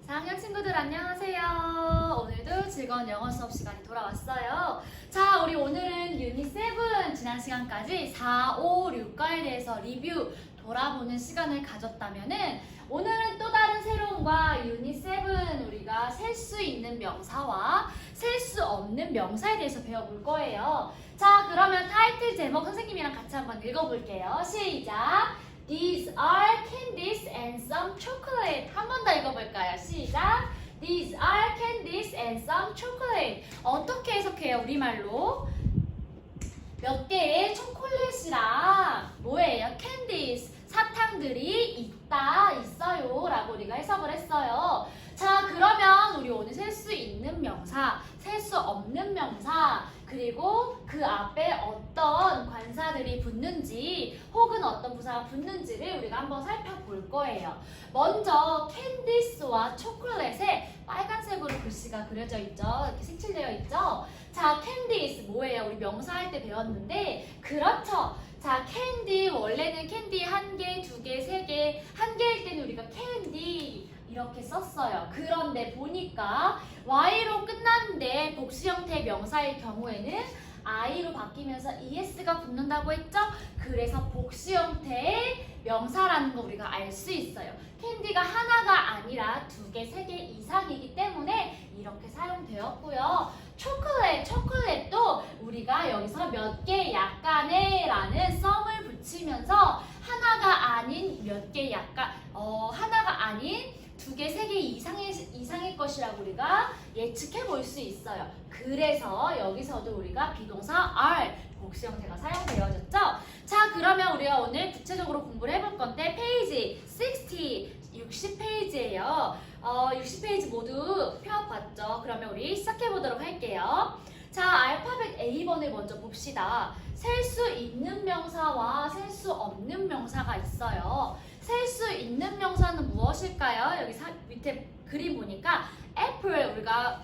4학년 친구들 안녕하세요. 오늘도 즐거운 영어 수업 시간이 돌아왔어요. 자, 우리 오늘은 유닛 7 지난 시간까지 4, 5, 6과에 대해서 리뷰 돌아보는 시간을 가졌다면은 오늘은 또 다른 새로움과 유닛 7 우리가 셀 수 있는 명사와 셀 수 없는 명사에 대해서 배워볼 거예요. 자, 그러면 타이틀 제목 선생님이랑 같이 한번 읽어볼게요. 시작! These are candies and some chocolate. 한 번 더 읽어볼까요? 시작! These are candies and some chocolate. 어떻게 해석해요? 우리말로? 몇 개의 초콜릿이랑 뭐예요? candies, 사탕들이 있어요 라고 우리가 해석을 했어요. 자, 그러면 우리 오늘 셀 수 있는 명사, 셀 수 없는 명사, 그리고 그 앞에 어떤 관사들이 붙는지 혹은 어떤 부사가 붙는지를 우리가 한번 살펴볼 거예요. 먼저 캔디스와 초콜릿에 빨간색으로 글씨가 그려져 있죠. 이렇게 색칠되어 있죠. 자, 캔디스 뭐예요? 우리 명사할 때 배웠는데 그렇죠. 자, 캔디 원래는 캔디 한 개, 두 개, 세 개, 한 개일 때는 우리가 캔디 이렇게 썼어요. 그런데 보니까 Y로 끝났는데 복수 형태의 명사일 경우에는 I로 바뀌면서 ES가 붙는다고 했죠? 그래서 복수 형태의 명사라는 거 우리가 알 수 있어요. 캔디가 하나가 아니라 두 개, 세 개 이상이기 때문에 이렇게 사용되었고요. 초콜릿도 우리가 여기서 몇 개 약간의 라는 썸을 붙이면서 하나가 아닌 몇 개 약간, 하나가 아닌 두 개, 세 개 이상일 것이라고 우리가 예측해 볼 수 있어요. 그래서 여기서도 우리가 비동사 are, 복수 형태가 사용되어졌죠? 자, 그러면 우리가 오늘 구체적으로 공부를 해볼 건데 페이지 60페이지예요. 60페이지 모두 펴봤죠? 그러면 우리 시작해 보도록 할게요. 자, 알파벳 A번을 먼저 봅시다. 셀 수 있는 명사와 셀 수 없는 명사가 있어요. 셀 수 있는 명사는 무엇일까요? 여기 밑에 그림 보니까 애플, 우리가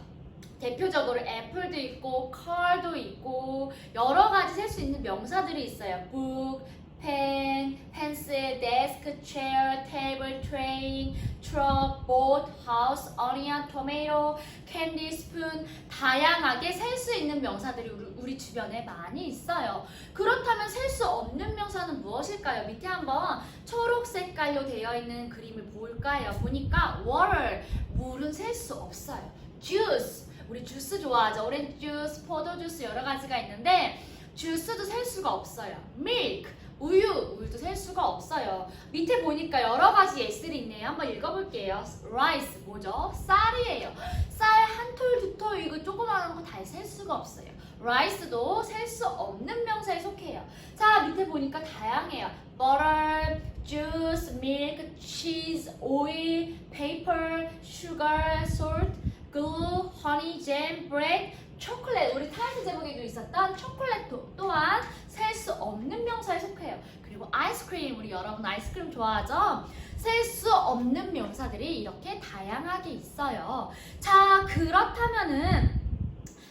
대표적으로 애플도 있고 car도 있고 여러 가지 셀 수 있는 명사들이 있어요. book, pen, pencil, desk, chair, table, train, truck, boat, house, onion, tomato, candy, spoon 다양하게 셀 수 있는 명사들이 우리 주변에 많이 있어요. 그렇다면 셀 수 없는 명사는 무엇일까요? 밑에 한번 초록 색깔로 되어 있는 그림을 볼까요? 보니까 water, 물은 셀 수 없어요. juice, 우리 주스 좋아하죠? 오렌지 주스, 포도 주스 여러 가지가 있는데 주스도 셀 수가 없어요. milk, 우유도 셀 수가 없어요. 밑에 보니까 여러 가지 예스들이 있네요. 한번 읽어볼게요. rice, 뭐죠? 쌀이에요. 쌀 한 톨, 두 톨, 이거 조그마한 거 다 셀 수가 없어요. rice도 셀 수 없는 명사에 속해요. 자, 밑에 보니까 다양해요. butter, juice, milk, cheese, oil, paper, sugar, salt, glue, honey, jam, bread, 초콜릿, 우리 타이틀 제목에도 있었던 초콜릿 또한 셀 수 없는 명사에 속해요. 그리고 아이스크림, 우리 여러분 아이스크림 좋아하죠? 셀 수 없는 명사들이 이렇게 다양하게 있어요. 자, 그렇다면은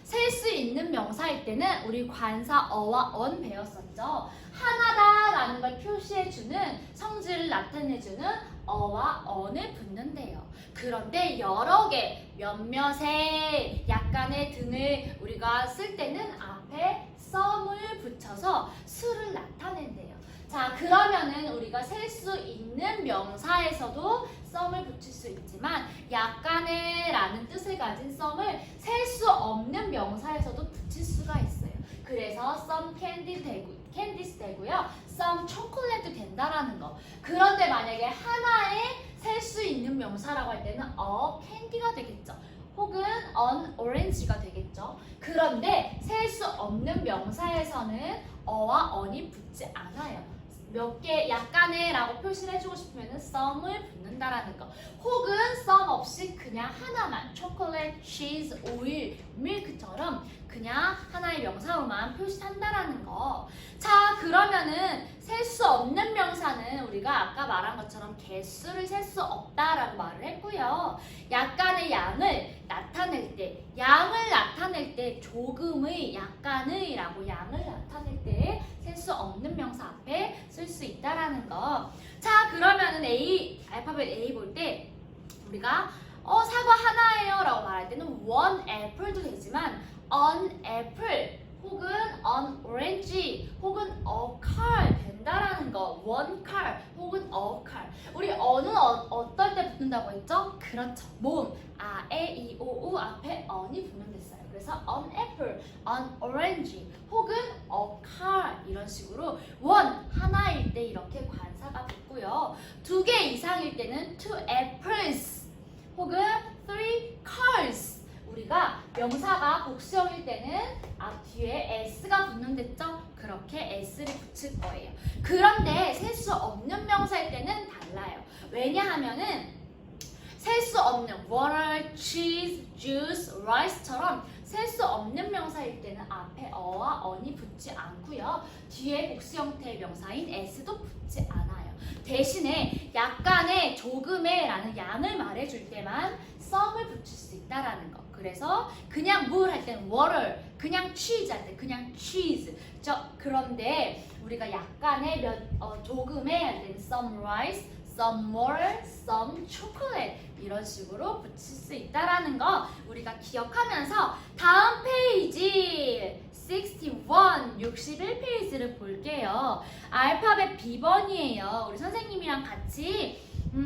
셀 수 있는 명사일 때는 우리 관사 어와 언 배웠었죠? 하나다라는 걸 표시해주는, 성질을 나타내주는 어와 언을 붙는데요. 그런데 여러 개, 몇몇의, 약간의 등을 우리가 쓸 때는 앞에 some을 붙여서 수를 나타낸대요. 자, 그러면은 우리가 셀 수 있는 명사에서도 some을 붙일 수 있지만 약간의 라는 뜻을 가진 some을 셀 수 없는 명사에서도 붙일 수가 있어요. 그래서 some candies 되고요. some chocolate도 된다라는 거. 그런데 만약에 하나의 셀 수 있는 명사라고 할 때는 a candy가 되겠죠. 혹은 an orange가 되겠죠. 그런데 셀 수 없는 명사에서는 어와 on이 붙지 않아요. 몇 개 약간의 라고 표시를 해주고 싶으면 some을 붙는다라는 거. 혹은 some 없이 그냥 하나만 초콜릿, cheese, oil, milk처럼 그냥 하나의 명사로만 표시한다라는 거. 자, 그러면은 셀 수 없는 명사는 우리가 아까 말한 것처럼 개수를 셀 수 없다라고 말을 했고요. 약간의 양을 나타낼 때 조금의, 약간의 라고 양을 나타낼 때 셀 수 없는 명사 앞에 쓸 수 있다라는 거. 자, 그러면은 알파벳 A 볼 때 우리가 사과 하나예요 라고 말할 때는 one apple도 되지만 an apple 혹은 an orange 혹은 a car 된다라는 거. one car 혹은 a car. 우리 어는 어떨 때 붙는다고 했죠? 그렇죠. 모음. 아, 에, 이, 오, 우 앞에 on이 붙는 됐어요. 그래서 an apple, an orange 혹은 a car 이런 식으로 one 하나일 때 이렇게 관사가 붙고요. 2개 이상일 때는 two apples 혹은 three cars. 우리가 명사가 복수형일 때는 앞 뒤에 s가 붙는 됐죠? 그렇게 s를 붙일 거예요. 그런데 셀 수 없는 명사일 때는 달라요. 왜냐하면은 셀 수 없는 water, cheese, juice, rice처럼 셀 수 없는 명사일 때는 앞에 어와 on이 붙지 않고요. 뒤에 복수 형태의 명사인 s도 붙지 않아요. 대신에 약간의 조금의 라는 양을 말해줄 때만 some을 붙일 수 있다라는 거. 그래서 그냥 물 할 때는 water, 그냥 cheese 할 때 그냥 cheese. 그런데 우리가 약간의 조금의 할 때는 some rice, some water, some chocolate 이런 식으로 붙일 수 있다라는 거 우리가 기억하면서 다음 페이지 61페이지를 볼게요. 알파벳 B번이에요. 우리 선생님이랑 같이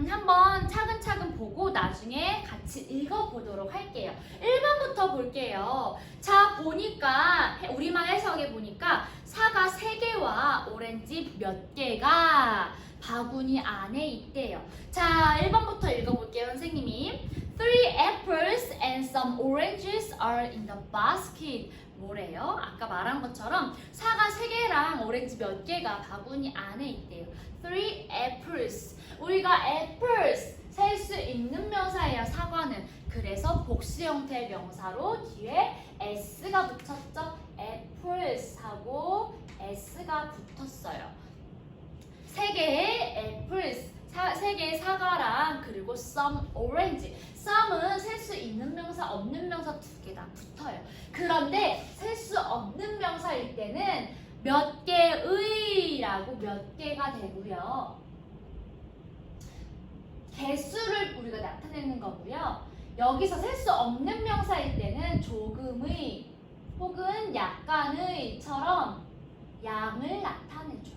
한번 차근차근 보고 나중에 같이 읽어보도록 할게요. 1번부터 볼게요. 자, 보니까 우리말 해석에 보니까 사과 3개와 오렌지 몇 개가 바구니 안에 있대요. 자, 1번부터 읽어볼게요, 선생님이. 3 apples and some oranges are in the basket. 뭐래요? 아까 말한 것처럼 사과 3개랑 오렌지 몇 개가 바구니 안에 있대요. 3 apples. 우리가 apples 셀 수 있는 명사예요, 사과는. 그래서 복수 형태의 명사로 뒤에 s가 붙였죠. apples 하고 s가 붙었어요. 3개의 apples, 3개의 사과랑 그리고 some orange. some은 셀 수 있는 명사, 없는 명사 2개 다 붙어요. 그런데 셀 수 없는 명사일 때는 몇 개의라고 몇 개가 되고요. 개수를 우리가 나타내는 거고요. 여기서 셀 수 없는 명사일 때는 조금의 혹은 약간의처럼 양을 나타내죠.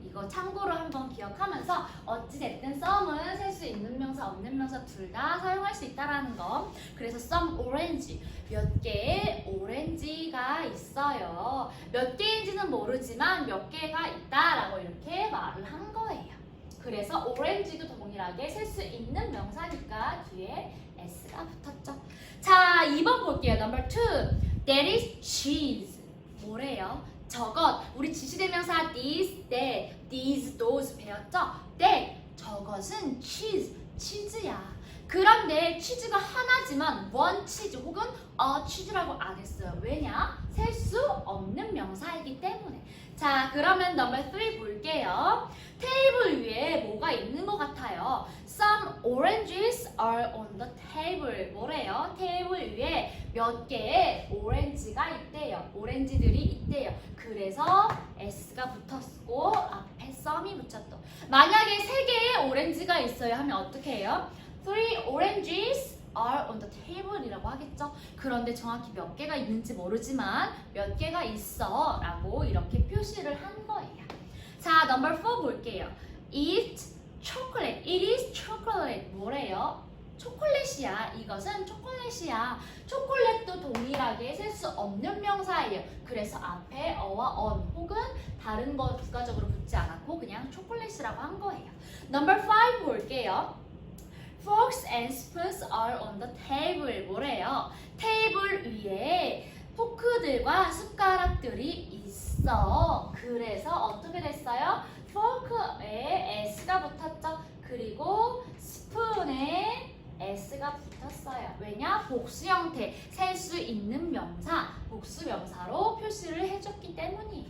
이거 참고로 한번 기억하면서 어찌됐든 some은 셀 수 있는 명사, 없는 명사 둘 다 사용할 수 있다라는 거. 그래서 some orange, 몇 개의 오렌지가 있어요. 몇 개인지는 모르지만 몇 개가 있다라고 이렇게 말을 한 거예요. 그래서 오렌지도 동일하게 셀 수 있는 명사니까 뒤에 s가 붙었죠. 자, 2번 볼게요. number 2. That is cheese. 뭐래요? 저것. 우리 지시대명사 this, that, these, those 배웠죠? that. 저것은 cheese. 치즈야. 그런데 치즈가 하나지만 one cheese 혹은 a cheese라고 안 했어요. 왜냐? 셀 수 없는 명사이기 때문에. 자, 그러면 number 3 볼게요. 테이블 위에 뭐가 있는 것 같아요. Some oranges are on the table. 뭐래요? 테이블 위에 몇 개의 오렌지가 있대요. 오렌지들이 있대요. 그래서 s가 붙었고 앞에 some이 붙였죠. 만약에 3개의 오렌지가 있어요 하면 어떻게 해요? 3 oranges are on the table 이라고 하겠죠. 그런데 정확히 몇 개가 있는지 모르지만 몇 개가 있어 라고 이렇게 표시를 한 거예요. 자, number 4 볼게요. Eat chocolate. It is chocolate. 뭐래요? 초콜릿이야. 이것은 초콜릿이야. 초콜릿도 동일하게 셀 수 없는 명사예요. 그래서 앞에 어와 on 혹은 다른 거 부가적으로 붙지 않았고 그냥 초콜릿이라고 한 거예요. number 5 볼게요. Forks and spoons are on the table. 뭐래요? 테이블 위에 포크들과 숟가락들이 있어. 그래서 어떻게 됐어요? 포크에 s가 붙었죠. 그리고 스푼에 s가 붙었어요. 왜냐? 복수 형태, 셀 수 있는 명사, 복수 명사로 표시를 해줬기 때문이에요.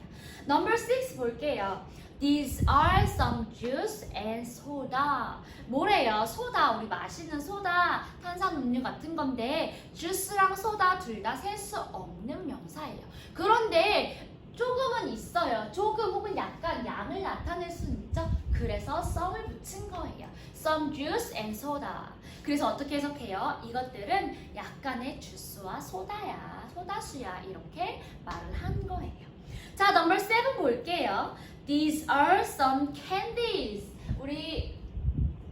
number 6 볼게요. These are some juice and soda. 뭐래요? 소다, 우리 마시는 소다, 탄산음료 같은 건데 주스랑 소다 둘 다 셀 수 없는 명사예요. 그런데 조금은 있어요. 조금 혹은 약간 양을 나타낼 수는 있죠. 그래서 some을 붙인 거예요. Some juice and soda. 그래서 어떻게 해석해요? 이것들은 약간의 주스와 소다야, 소다수야 이렇게 말을 한 거예요. 자, 넘버 7 볼게요. These are some candies. 우리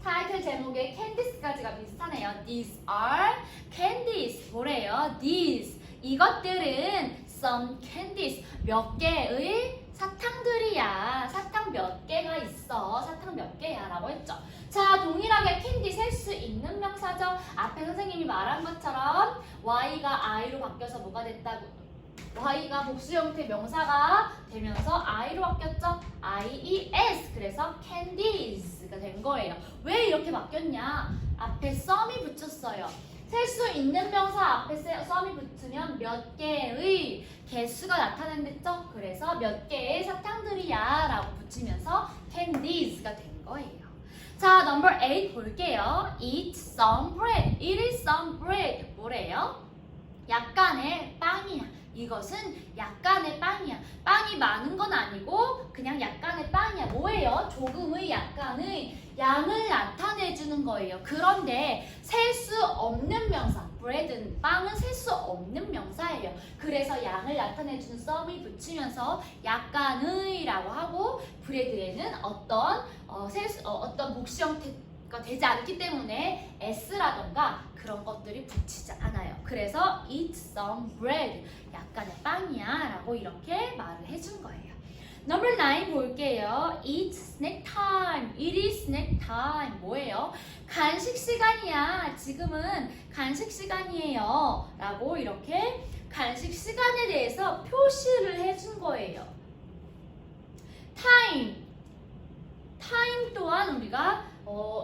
타이틀 제목에 candies까지가 비슷하네요. These are candies. 뭐래요? These. 이것들은 some candies. 몇 개의 사탕들이야. 사탕 몇 개가 있어. 사탕 몇 개야 라고 했죠. 자, 동일하게 캔디 셀 수 있는 명사죠. 앞에 선생님이 말한 것처럼 Y가 I로 바뀌어서 뭐가 됐다고? Y가 복수 형태 명사가 되면서 I로 바뀌었죠. IES. 그래서 candies가 된 거예요. 왜 이렇게 바뀌었냐? 앞에 some이 붙였어요. 셀 수 있는 명사 앞에 some이 붙으면 몇 개의 개수가 나타낸댔죠. 그래서 몇 개의 사탕들이야 라고 붙이면서 candies가 된 거예요. 자, 넘버 8 볼게요. Eat some bread. It is some bread. 뭐래요? 약간의 빵이야. 이것은 약간의 빵이야. 빵이 많은 건 아니고 그냥 약간의 빵이야. 뭐예요? 조금의 약간의 양을 나타내주는 거예요. 그런데 셀 수 없는 명사, bread는 빵은 셀 수 없는 명사예요. 그래서 양을 나타내주는 some이 붙이면서 약간의라고 하고 bread에는 어떤 복수 형태가 되지 않기 때문에 s라던가 그런 것들이 붙이지 않아요. 그래서 eat some bread, 약간의 빵이야 라고 이렇게 말을 해준 거예요. 넘버 9 볼게요. Eat snack time. It is snack time. 뭐예요? 간식 시간이야. 지금은 간식 시간이에요. 라고 이렇게 간식 시간에 대해서 표시를 해준 거예요. time. time 또한 우리가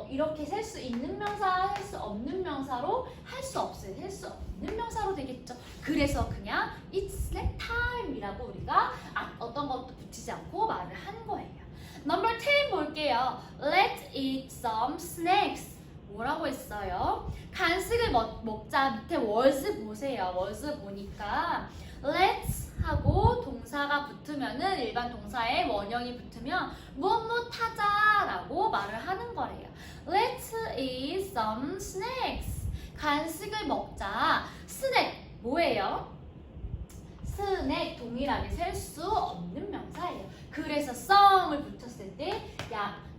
이렇게 셀 수 있는 명사, 셀 수 없는 명사로 할 수 없어요. 셀 수 없는 명사로 되겠죠. 그래서 그냥 It's snack time 이라고 우리가 어떤 것도 붙이지 않고 말을 한 거예요. 넘버 10 볼게요. Let's eat some snacks. 뭐라고 했어요? 간식을 먹자. 밑에 was 보세요. was 보니까 Let's 하고 동사가 붙으면은 일반 동사에 원형이 붙으면 무엇하자라고 말을 하는 거래요. Let's eat some snacks. 간식을 먹자. 스낵 뭐예요? 스낵 동일하게 셀 수 없는 명사예요. 그래서 some을 붙였을 때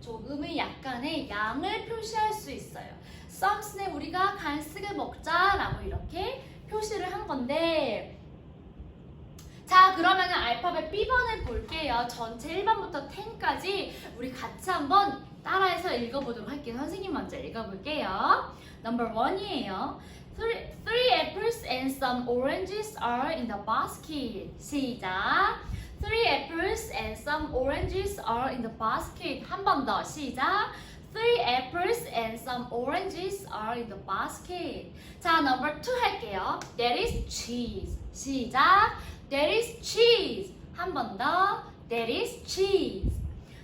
조금의 약간의 양을 표시할 수 있어요. some snack 우리가 간식을 먹자라고 이렇게 표시를 한 건데 자, 그러면 알파벳 B번을 볼게요. 전체 1번부터 10까지 우리 같이 한번 따라해서 읽어보도록 할게요. 선생님 먼저 읽어볼게요. 넘버 1이에요. Three apples and some oranges are in the basket. 시작. Three apples and some oranges are in the basket. 한 번 더. 시작. Three apples and some oranges are in the basket. 자, 넘버 2 할게요. There is cheese. 시작. There is cheese. 한 번 더. There is cheese.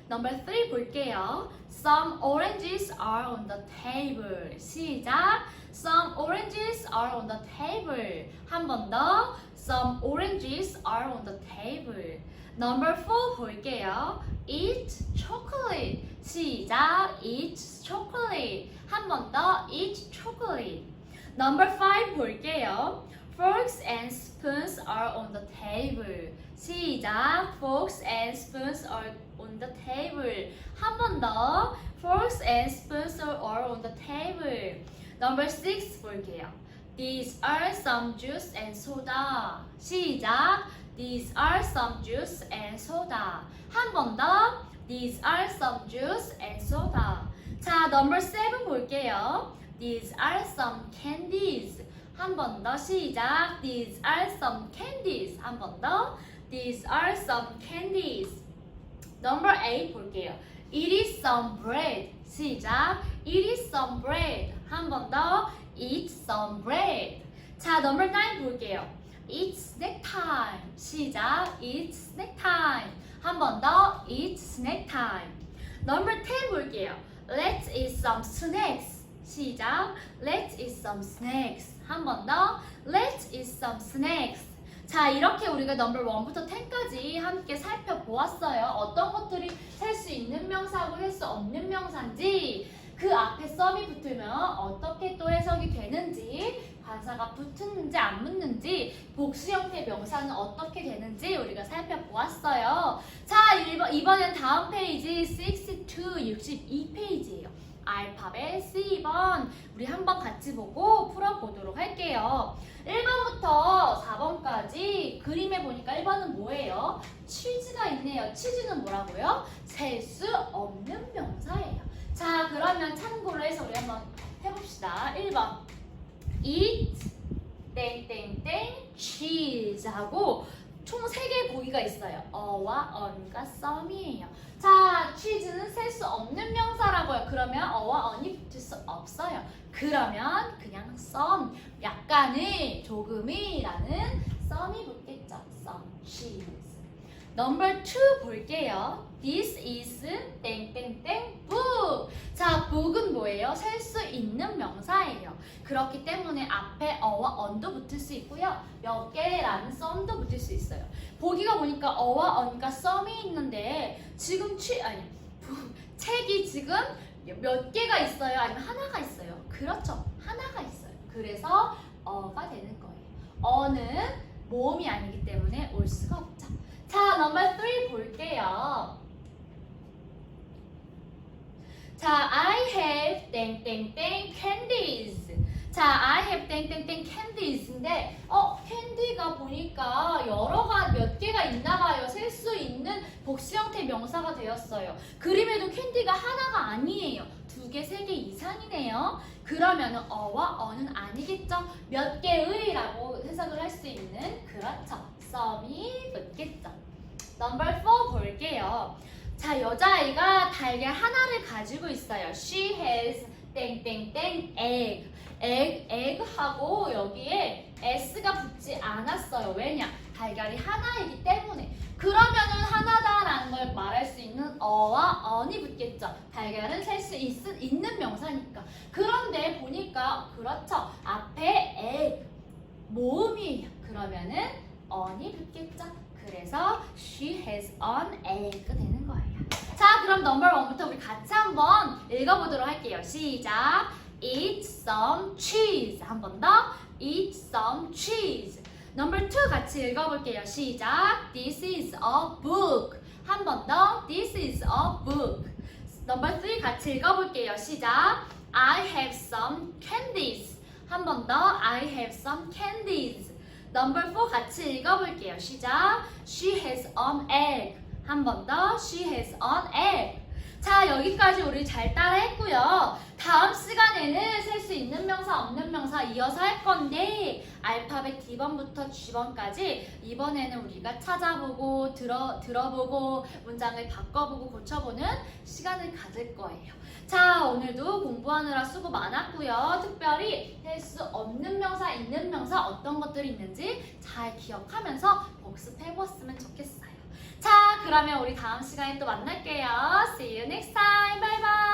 Number 3 볼게요. Some oranges are on the table. 시작. Some oranges are on the table. 한 번 더. Some oranges are on the table. Number 4 볼게요. Eat chocolate. 시작. Eat chocolate. 한 번 더. Eat chocolate. Number 5 볼게요. Forks and spoons are on the table. 시작. Forks and spoons are on the table. 한 번 더. Forks and spoons are on the table. Number 6 볼게요. These are some juice and soda. 시작. These are some juice and soda. 한 번 더. These are some juice and soda. 자, number 7 볼게요. These are some candies. 한 번 더. 시작. These are some candies. 한 번 더. These are some candies. Number 8 볼게요. It is some bread. 시작. It is some bread. 한 번 더. Eat some bread. 자, number 9 볼게요. It's snack time. 시작. It's snack time. 한 번 더. It's snack time. Number 10 볼게요. Let's eat some snacks. 시작. Let's eat some snacks. 한 번 더. Let's eat some snacks. 자, 이렇게 우리가 넘버 1부터 10까지 함께 살펴보았어요. 어떤 것들이 셀 수 있는 명사하고 셀 수 없는 명사인지, 그 앞에 썸이 붙으면 어떻게 또 해석이 되는지, 관사가 붙는지 안 붙는지, 복수 형태 명사는 어떻게 되는지 우리가 살펴보았어요. 자, 이번엔 다음 페이지 62페이지예요. 알파벳 C번 우리 한번 같이 보고 풀어보도록 할게요. 1번부터 4번까지 그림에 보니까 1번은 뭐예요? 치즈가 있네요. 치즈는 뭐라고요? 셀 수 없는 명사예요. 자, 그러면 참고로 해서 우리 한번 해봅시다. 1번 eat 땡땡땡 cheese 하고 총 3개의 보기가 있어요. 어와 on과 some이에요. 자, cheese는 셀 수 없는 명사라고요. 그러면 어와 on이 붙을 수 없어요. 그러면 그냥 some, 약간의, 조금이라는 some이 붙겠죠. some, cheese. 넘버 2 볼게요. This is 땡땡땡 book. 자, book은 뭐예요? 셀 수 있는 명사예요. 그렇기 때문에 앞에 어와 on도 붙을 수 있고요. 몇 개라는 some도 붙을 수 있어요. 보기가 보니까 어와 on과 some이 있는데 지금 책이 지금 몇 개가 있어요? 아니면 하나가 있어요? 그렇죠. 하나가 있어요. 그래서 어가 되는 거예요. 어는 모음이 아니기 때문에 올 수가 없죠. 자, 넘버 3 볼게요. 자, I have 땡땡땡 candies. 자, I have 땡땡땡 candies인데 캔디가 보니까 몇 개가 있나 봐요. 셀 수 있는 복수 형태 명사가 되었어요. 그림에도 캔디가 하나가 아니에요. 2개, 3개 이상이네요. 그러면 어와 어는 아니겠죠? 몇 개의라고 해석을 할 수 있는, 그렇죠, some이 붙겠죠. 넘버 4 볼게요. 자, 여자아이가 달걀 하나를 가지고 있어요. She has 땡땡땡 egg. egg하고 여기에 s가 붙지 않았어요. 왜냐? 달걀이 하나이기 때문에. 그러면은 하나다라는 걸 말할 수 있는 어와 on이 붙겠죠. 달걀은 셀 수 있는 명사니까. 그런데 보니까, 그렇죠, 앞에 egg, 모음이에요. 그러면은 on이 붙겠죠. 그래서 she has an egg 되는 거예요. 자, 그럼 넘버 1부터 우리 같이 한번 읽어보도록 할게요. 시작! Eat some cheese. 한 번 더. Eat some cheese. 넘버 2 같이 읽어볼게요. 시작! This is a book. 한 번 더. This is a book. 넘버 3 같이 읽어볼게요. 시작! I have some candies. 한 번 더. I have some candies. 넘버 4 같이 읽어볼게요. 시작! She has an egg. 한 번 더. She has an egg. 자, 여기까지 우리 잘 따라했고요. 다음 시간에는 셀 수 있는 명사, 없는 명사 이어서 할 건데, 알파벳 D번부터 G번까지 이번에는 우리가 찾아보고 들어보고 문장을 바꿔보고 고쳐보는 시간을 가질 거예요. 자, 오늘도 공부하느라 수고 많았고요. 특별히 셀 수 없는 명사, 있는 명사 어떤 것들이 있는지 잘 기억하면서 복습해보았으면 좋겠어요. 자, 그러면 우리 다음 시간에 또 만날게요. See you next time. Bye bye.